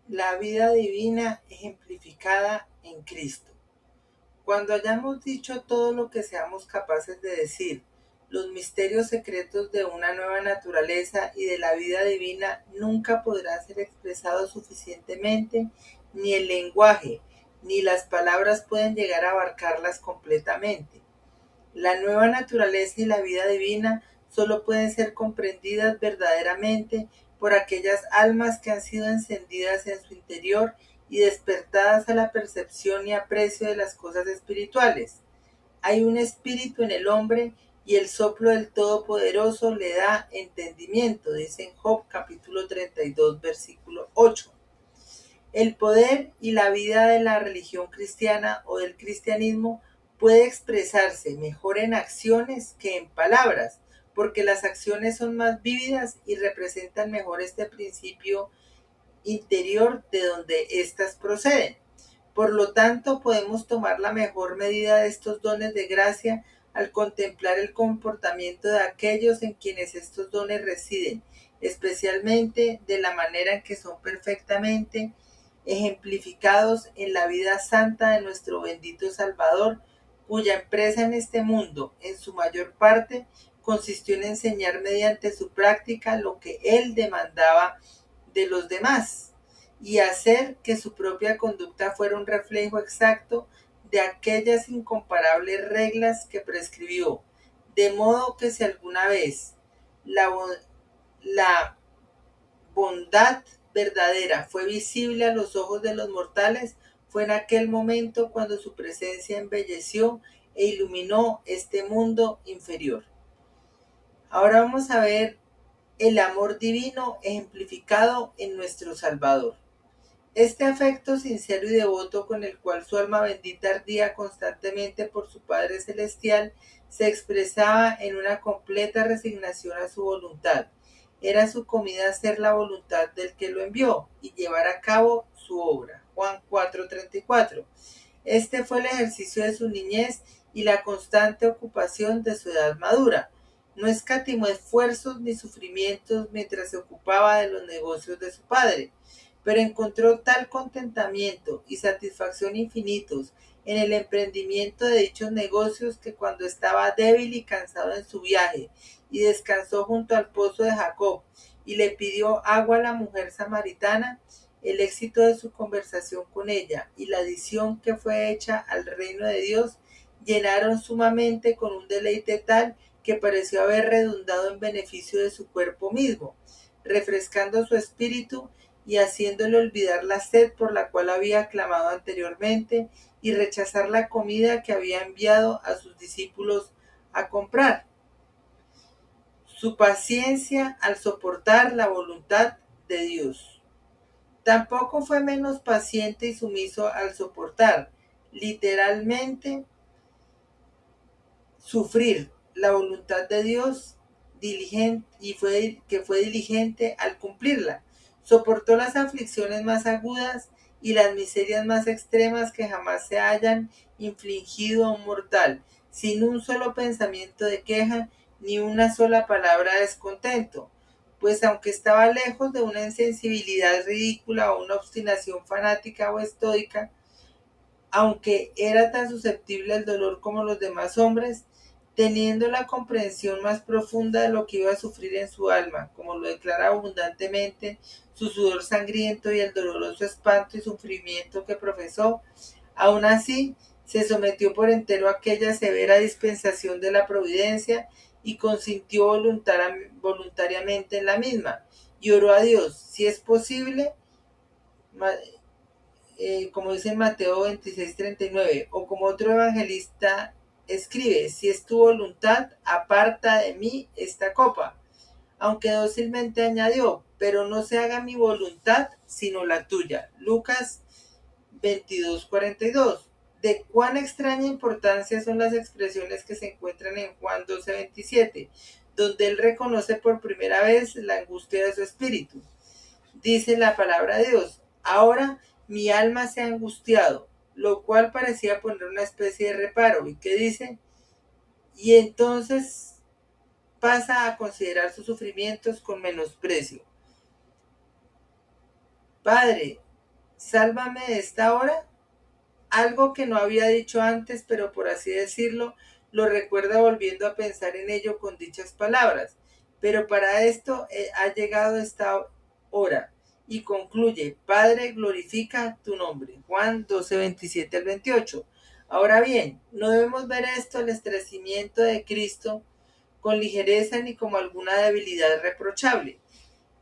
La vida divina ejemplificada en Cristo. Cuando hayamos dicho todo lo que seamos capaces de decir, los misterios secretos de una nueva naturaleza y de la vida divina nunca podrán ser expresados suficientemente, ni el lenguaje, ni las palabras pueden llegar a abarcarlas completamente. La nueva naturaleza y la vida divina solo pueden ser comprendidas verdaderamente por aquellas almas que han sido encendidas en su interior y despertadas a la percepción y aprecio de las cosas espirituales. Hay un espíritu en el hombre y el soplo del Todopoderoso le da entendimiento, dice en Job capítulo 32, versículo 8. El poder y la vida de la religión cristiana o del cristianismo puede expresarse mejor en acciones que en palabras, porque las acciones son más vívidas y representan mejor este principio interior de donde éstas proceden. Por lo tanto, podemos tomar la mejor medida de estos dones de gracia al contemplar el comportamiento de aquellos en quienes estos dones residen, especialmente de la manera en que son perfectamente ejemplificados en la vida santa de nuestro bendito Salvador, cuya empresa en este mundo, en su mayor parte, consistió en enseñar mediante su práctica lo que él demandaba de los demás y hacer que su propia conducta fuera un reflejo exacto de aquellas incomparables reglas que prescribió, de modo que si alguna vez la, la bondad verdadera fue visible a los ojos de los mortales, fue en aquel momento cuando su presencia embelleció e iluminó este mundo inferior. Ahora vamos a ver el amor divino ejemplificado en nuestro Salvador. Este afecto sincero y devoto con el cual su alma bendita ardía constantemente por su Padre Celestial se expresaba en una completa resignación a su voluntad. Era su comida hacer la voluntad del que lo envió y llevar a cabo su obra. Juan 4:34. Este fue el ejercicio de su niñez y la constante ocupación de su edad madura. No escatimó esfuerzos ni sufrimientos mientras se ocupaba de los negocios de su padre, pero encontró tal contentamiento y satisfacción infinitos en el emprendimiento de dichos negocios que cuando estaba débil y cansado en su viaje y descansó junto al pozo de Jacob y le pidió agua a la mujer samaritana, el éxito de su conversación con ella y la adición que fue hecha al reino de Dios llenaron sumamente con un deleite tal que pareció haber redundado en beneficio de su cuerpo mismo, refrescando su espíritu y haciéndole olvidar la sed por la cual había clamado anteriormente y rechazar la comida que había enviado a sus discípulos a comprar. Su paciencia al soportar la voluntad de Dios. Tampoco fue menos paciente y sumiso al soportar, literalmente, sufrir la voluntad de Dios diligente, que fue diligente al cumplirla. Soportó las aflicciones más agudas y las miserias más extremas que jamás se hayan infligido a un mortal, sin un solo pensamiento de queja ni una sola palabra de descontento, pues aunque estaba lejos de una insensibilidad ridícula o una obstinación fanática o estoica, aunque era tan susceptible al dolor como los demás hombres, teniendo la comprensión más profunda de lo que iba a sufrir en su alma, como lo declara abundantemente su sudor sangriento y el doloroso espanto y sufrimiento que profesó, aún así se sometió por entero a aquella severa dispensación de la providencia y consintió voluntariamente en la misma, y oró a Dios, si es posible, como dice en Mateo 26:39, o como otro evangelista escribe, si es tu voluntad, aparta de mí esta copa. Aunque dócilmente añadió, pero no se haga mi voluntad, sino la tuya. Lucas 22:42. De cuán extraña importancia son las expresiones que se encuentran en Juan 12:27, donde él reconoce por primera vez la angustia de su espíritu. Dice la palabra de Dios, ahora mi alma se ha angustiado, lo cual parecía poner una especie de reparo. ¿Y qué dice? Y entonces pasa a considerar sus sufrimientos con menosprecio. Padre, sálvame de esta hora. Algo que no había dicho antes, pero por así decirlo, lo recuerda volviendo a pensar en ello con dichas palabras. Pero para esto ha llegado esta hora. Y concluye, Padre, glorifica tu nombre. Juan 12, 27 al 28. Ahora bien, no debemos ver esto, el estrecimiento de Cristo, con ligereza ni como alguna debilidad reprochable.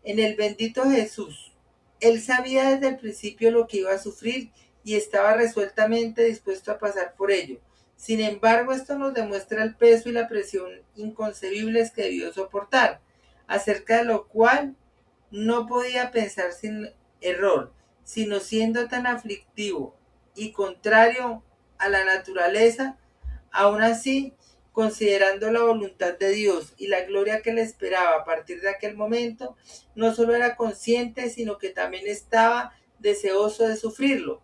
En el bendito Jesús, él sabía desde el principio lo que iba a sufrir y estaba resueltamente dispuesto a pasar por ello. Sin embargo, esto nos demuestra el peso y la presión inconcebibles que debió soportar, acerca de lo cual no podía pensar sin error, sino siendo tan aflictivo y contrario a la naturaleza, aún así, considerando la voluntad de Dios y la gloria que le esperaba a partir de aquel momento, no solo era consciente, sino que también estaba deseoso de sufrirlo.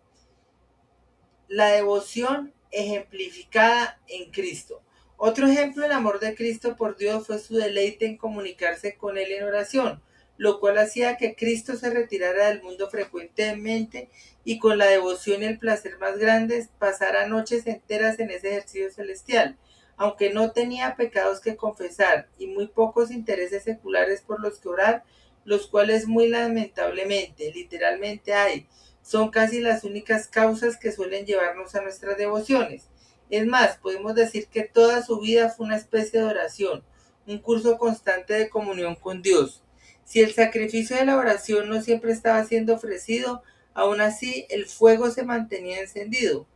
La devoción ejemplificada en Cristo. Otro ejemplo del amor de Cristo por Dios fue su deleite en comunicarse con Él en oración, lo cual hacía que Cristo se retirara del mundo frecuentemente y con la devoción y el placer más grandes pasara noches enteras en ese ejercicio celestial. Aunque no tenía pecados que confesar y muy pocos intereses seculares por los que orar, los cuales muy lamentablemente, literalmente hay, son casi las únicas causas que suelen llevarnos a nuestras devociones. Es más, podemos decir que toda su vida fue una especie de oración, un curso constante de comunión con Dios. Si el sacrificio de la oración no siempre estaba siendo ofrecido, aún así el fuego se mantenía encendido.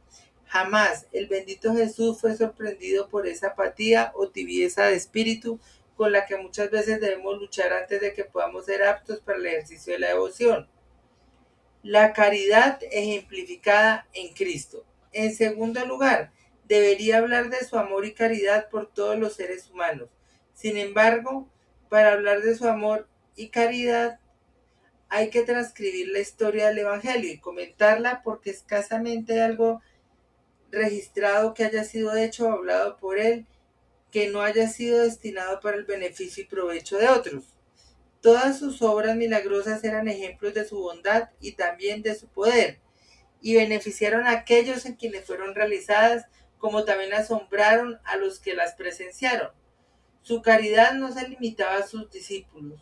Jamás el bendito Jesús fue sorprendido por esa apatía o tibieza de espíritu con la que muchas veces debemos luchar antes de que podamos ser aptos para el ejercicio de la devoción. La caridad ejemplificada en Cristo. En segundo lugar, debería hablar de su amor y caridad por todos los seres humanos. Sin embargo, para hablar de su amor y caridad hay que transcribir la historia del Evangelio y comentarla porque escasamente hay algo registrado que haya sido hecho o hablado por él que no haya sido destinado para el beneficio y provecho de otros. Todas sus obras milagrosas eran ejemplos de su bondad y también de su poder, y beneficiaron a aquellos en quienes fueron realizadas, como también asombraron a los que las presenciaron. Su caridad no se limitaba a sus discípulos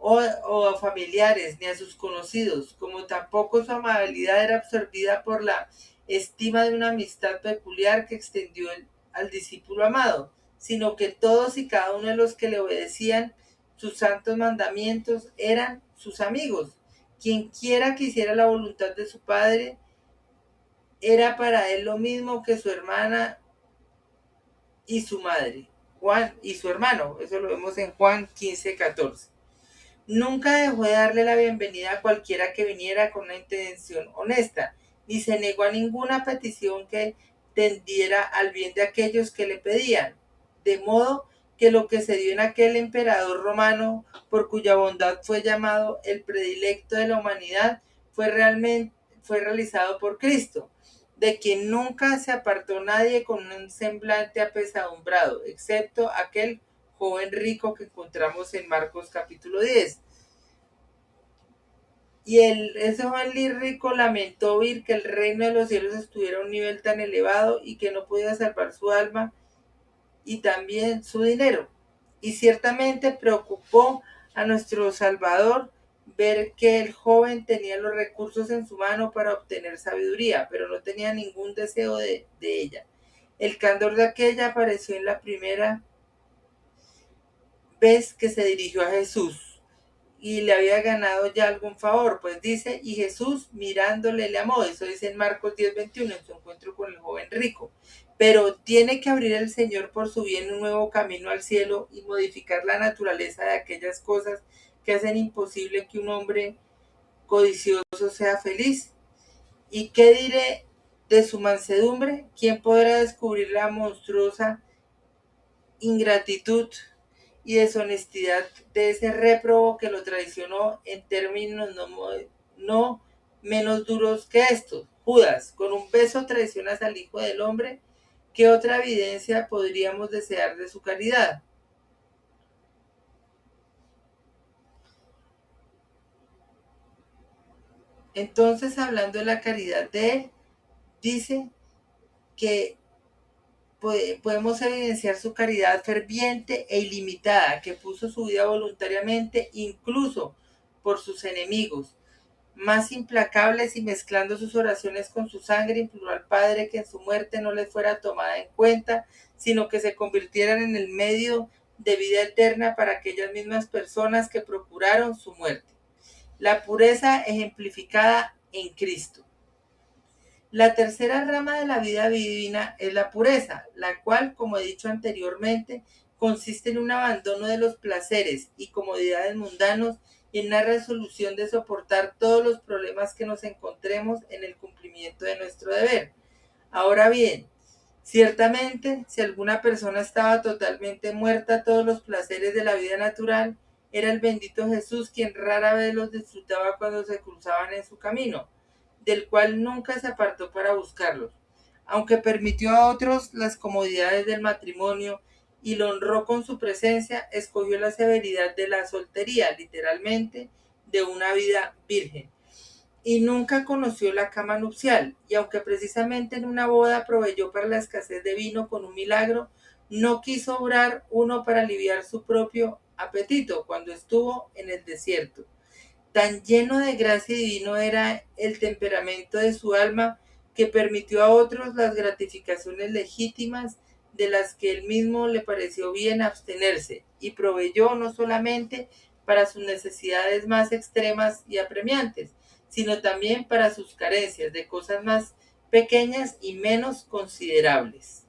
o a familiares ni a sus conocidos, como tampoco su amabilidad era absorbida por la estima de una amistad peculiar que extendió al discípulo amado, sino que todos y cada uno de los que le obedecían sus santos mandamientos eran sus amigos. Quien quiera que hiciera la voluntad de su Padre era para él lo mismo que su hermana y su madre. Juan y su hermano, eso lo vemos en Juan 15:14. Nunca dejó de darle la bienvenida a cualquiera que viniera con una intención honesta, ni se negó a ninguna petición que tendiera al bien de aquellos que le pedían. De modo que lo que se dio en aquel emperador romano, por cuya bondad fue llamado el predilecto de la humanidad, fue realizado por Cristo, de quien nunca se apartó nadie con un semblante apesadumbrado, excepto aquel joven rico que encontramos en Marcos capítulo 10. Y ese joven rico lamentó oír que el reino de los cielos estuviera a un nivel tan elevado y que no podía salvar su alma y también su dinero. Y ciertamente preocupó a nuestro Salvador ver que el joven tenía los recursos en su mano para obtener sabiduría, pero no tenía ningún deseo de ella. El candor de aquella apareció en la primera vez que se dirigió a Jesús y le había ganado ya algún favor, pues dice, y Jesús mirándole le amó, eso dice en Marcos 10:21, en su encuentro con el joven rico. Pero tiene que abrir el Señor por su bien un nuevo camino al cielo y modificar la naturaleza de aquellas cosas que hacen imposible que un hombre codicioso sea feliz. ¿Y qué diré de su mansedumbre? ¿Quién podrá descubrir la monstruosa ingratitud y deshonestidad de ese réprobo que lo traicionó en términos no menos duros que estos? Judas, con un beso traicionas al Hijo del Hombre. ¿Qué otra evidencia podríamos desear de su caridad? Entonces, hablando de la caridad de él, dice que podemos evidenciar su caridad ferviente e ilimitada, que puso su vida voluntariamente, incluso por sus enemigos más implacables, y mezclando sus oraciones con su sangre, imploró al Padre que en su muerte no les fuera tomada en cuenta, sino que se convirtieran en el medio de vida eterna para aquellas mismas personas que procuraron su muerte. La pureza ejemplificada en Cristo. La tercera rama de la vida divina es la pureza, la cual, como he dicho anteriormente, consiste en un abandono de los placeres y comodidades mundanos y en la resolución de soportar todos los problemas que nos encontremos en el cumplimiento de nuestro deber. Ahora bien, ciertamente, si alguna persona estaba totalmente muerta a todos los placeres de la vida natural, era el bendito Jesús quien rara vez los disfrutaba cuando se cruzaban en su camino, del cual nunca se apartó para buscarlos, aunque permitió a otros las comodidades del matrimonio y lo honró con su presencia, escogió la severidad de la soltería, literalmente, de una vida virgen, y nunca conoció la cama nupcial, y aunque precisamente en una boda proveyó para la escasez de vino con un milagro, no quiso obrar uno para aliviar su propio apetito cuando estuvo en el desierto. Tan lleno de gracia divino era el temperamento de su alma que permitió a otros las gratificaciones legítimas de las que él mismo le pareció bien abstenerse, y proveyó no solamente para sus necesidades más extremas y apremiantes, sino también para sus carencias de cosas más pequeñas y menos considerables.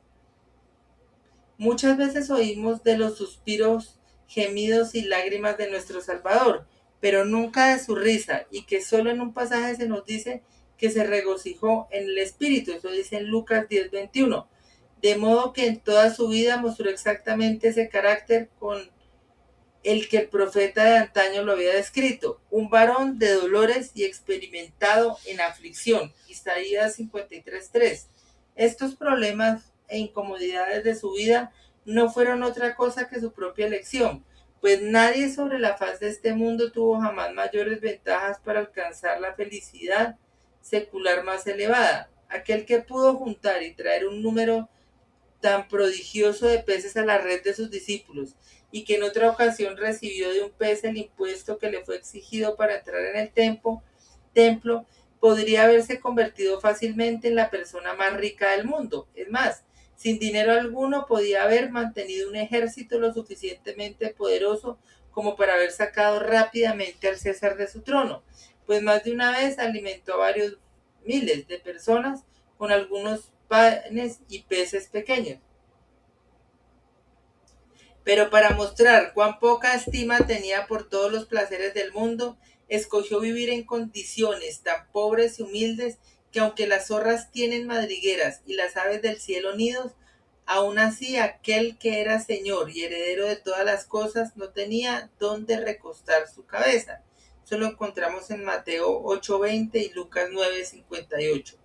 Muchas veces oímos de los suspiros, gemidos y lágrimas de nuestro Salvador, pero nunca de su risa, y que solo en un pasaje se nos dice que se regocijó en el Espíritu. Eso dice en Lucas 10:21. De modo que en toda su vida mostró exactamente ese carácter con el que el profeta de antaño lo había descrito, un varón de dolores y experimentado en aflicción. Isaías 53:3. Estos problemas e incomodidades de su vida no fueron otra cosa que su propia elección, pues nadie sobre la faz de este mundo tuvo jamás mayores ventajas para alcanzar la felicidad secular más elevada. Aquel que pudo juntar y traer un número tan prodigioso de peces a la red de sus discípulos, y que en otra ocasión recibió de un pez el impuesto que le fue exigido para entrar en el templo, podría haberse convertido fácilmente en la persona más rica del mundo. Es más, sin dinero alguno podía haber mantenido un ejército lo suficientemente poderoso como para haber sacado rápidamente al César de su trono, pues más de una vez alimentó a varios miles de personas con algunos panes y peces pequeños. Pero para mostrar cuán poca estima tenía por todos los placeres del mundo, escogió vivir en condiciones tan pobres y humildes que aunque las zorras tienen madrigueras y las aves del cielo nidos, aún así aquel que era señor y heredero de todas las cosas no tenía dónde recostar su cabeza. Eso lo encontramos en Mateo 8:20 y Lucas 9:58.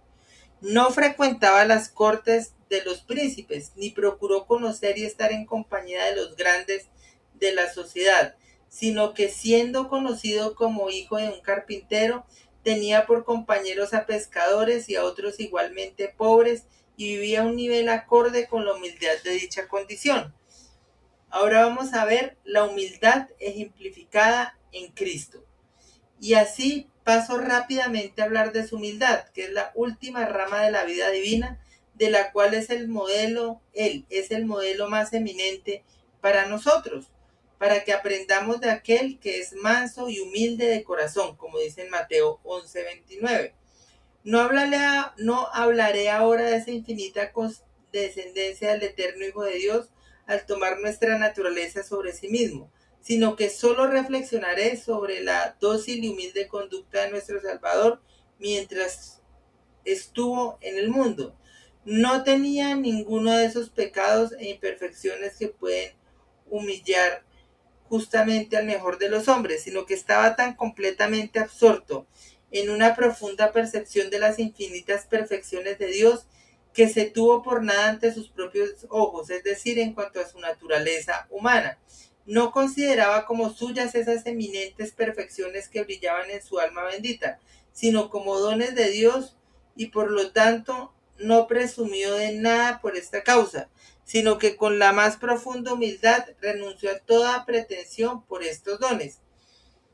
No frecuentaba las cortes de los príncipes, ni procuró conocer y estar en compañía de los grandes de la sociedad, sino que siendo conocido como hijo de un carpintero, tenía por compañeros a pescadores y a otros igualmente pobres, y vivía a un nivel acorde con la humildad de dicha condición. Ahora vamos a ver la humildad ejemplificada en Cristo. Y así paso rápidamente a hablar de su humildad, que es la última rama de la vida divina, de la cual es el modelo, él es el modelo más eminente para nosotros, para que aprendamos de aquel que es manso y humilde de corazón, como dice en Mateo 11:29. No hablaré ahora de esa infinita descendencia del eterno Hijo de Dios al tomar nuestra naturaleza sobre sí mismo, sino que solo reflexionaré sobre la dócil y humilde conducta de nuestro Salvador mientras estuvo en el mundo. No tenía ninguno de esos pecados e imperfecciones que pueden humillar justamente al mejor de los hombres, sino que estaba tan completamente absorto en una profunda percepción de las infinitas perfecciones de Dios que se tuvo por nada ante sus propios ojos, es decir, en cuanto a su naturaleza humana. No consideraba como suyas esas eminentes perfecciones que brillaban en su alma bendita, sino como dones de Dios, y por lo tanto no presumió de nada por esta causa, sino que con la más profunda humildad renunció a toda pretensión por estos dones.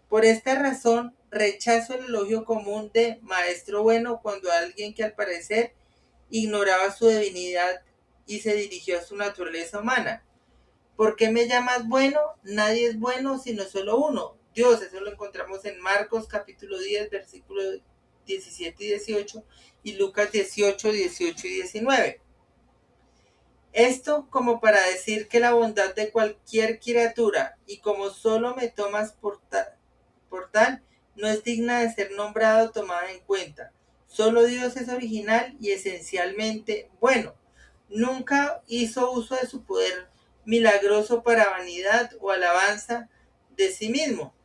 Por esta razón, rechazo el elogio común de maestro bueno cuando alguien que al parecer ignoraba su divinidad y se dirigió a su naturaleza humana. ¿Por qué me llamas bueno? Nadie es bueno sino solo uno, Dios. Eso lo encontramos en Marcos capítulo 10, versículos 17 y 18, y Lucas 18, 18 y 19. Esto como para decir que la bondad de cualquier criatura, y como solo me tomas por tal, no es digna de ser nombrada o tomada en cuenta. Solo Dios es original y esencialmente bueno. Nunca hizo uso de su poder milagroso para vanidad o alabanza de sí mismo,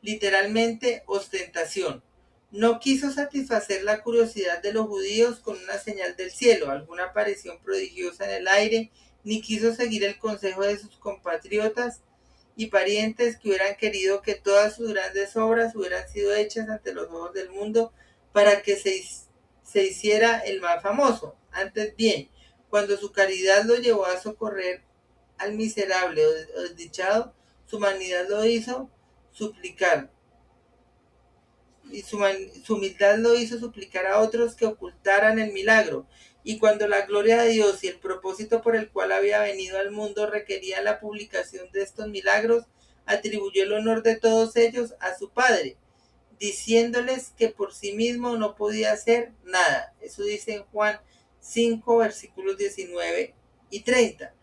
literalmente ostentación. No quiso satisfacer la curiosidad de los judíos con una señal del cielo, alguna aparición prodigiosa en el aire, ni quiso seguir el consejo de sus compatriotas y parientes que hubieran querido que todas sus grandes obras hubieran sido hechas ante los ojos del mundo para que se hiciera el más famoso. Antes bien, cuando su caridad lo llevó a socorrer al miserable o desdichado, su humanidad lo hizo suplicar, y su humildad lo hizo suplicar a otros que ocultaran el milagro. Y cuando la gloria de Dios y el propósito por el cual había venido al mundo requería la publicación de estos milagros, atribuyó el honor de todos ellos a su Padre, diciéndoles que por sí mismo no podía hacer nada. Eso dice en Juan 5, versículos 19 y 30.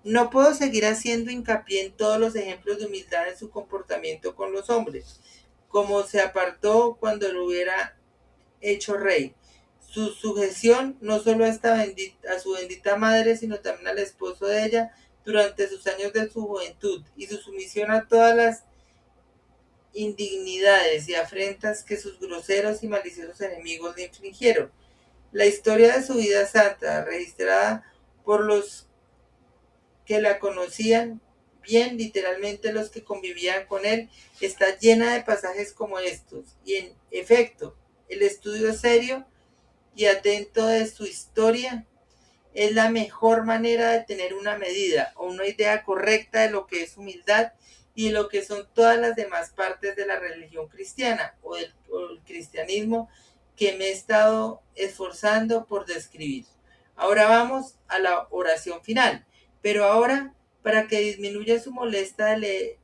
No puedo seguir haciendo hincapié en todos los ejemplos de humildad en su comportamiento con los hombres, como se apartó cuando lo hubiera hecho rey. Su sujeción no solo a su bendita madre, sino también al esposo de ella durante sus años de su juventud, y su sumisión a todas las indignidades y afrentas que sus groseros y maliciosos enemigos le infligieron. La historia de su vida santa, registrada por los que la conocían bien, literalmente los que convivían con él, está llena de pasajes como estos. Y en efecto, el estudio serio y atento de su historia es la mejor manera de tener una medida o una idea correcta de lo que es humildad y lo que son todas las demás partes de la religión cristiana o el cristianismo que me he estado esforzando por describir. Ahora vamos a la oración final, pero ahora, para que disminuya su molestia de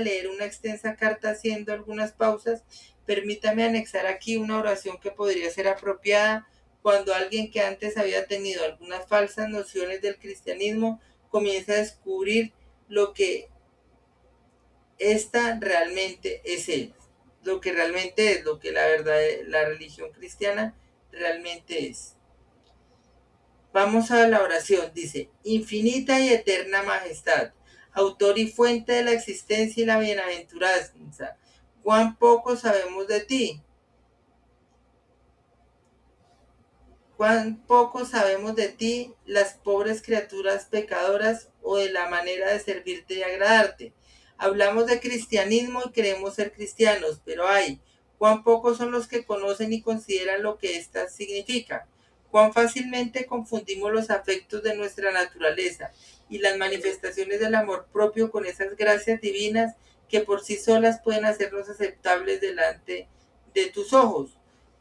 leer una extensa carta haciendo algunas pausas, permítame anexar aquí una oración que podría ser apropiada cuando alguien que antes había tenido algunas falsas nociones del cristianismo comienza a descubrir lo que esta realmente es él, lo que realmente es, lo que la verdad, la religión cristiana realmente es. Vamos a la oración. Dice: infinita y eterna majestad, autor y fuente de la existencia y la bienaventuranza, cuán poco sabemos de ti. Cuán poco sabemos de ti, las pobres criaturas pecadoras, o de la manera de servirte y agradarte. Hablamos de cristianismo y queremos ser cristianos, pero ay, cuán pocos son los que conocen y consideran lo que ésta significa. Cuán fácilmente confundimos los afectos de nuestra naturaleza y las manifestaciones del amor propio con esas gracias divinas que por sí solas pueden hacernos aceptables delante de tus ojos.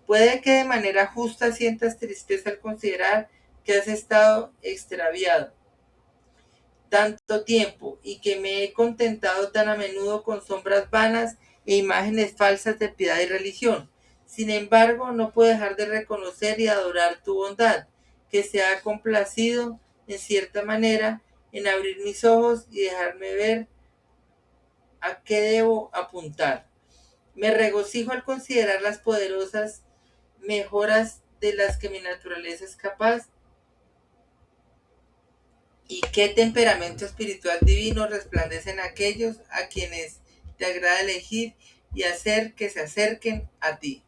Puede que de manera justa sientas tristeza al considerar que has estado extraviado tanto tiempo y que me he contentado tan a menudo con sombras vanas e imágenes falsas de piedad y religión. Sin embargo, no puedo dejar de reconocer y adorar tu bondad, que se ha complacido, en cierta manera, en abrir mis ojos y dejarme ver a qué debo apuntar. Me regocijo al considerar las poderosas mejoras de las que mi naturaleza es capaz, y qué temperamento espiritual divino resplandecen aquellos a quienes te agrada elegir y hacer que se acerquen a ti.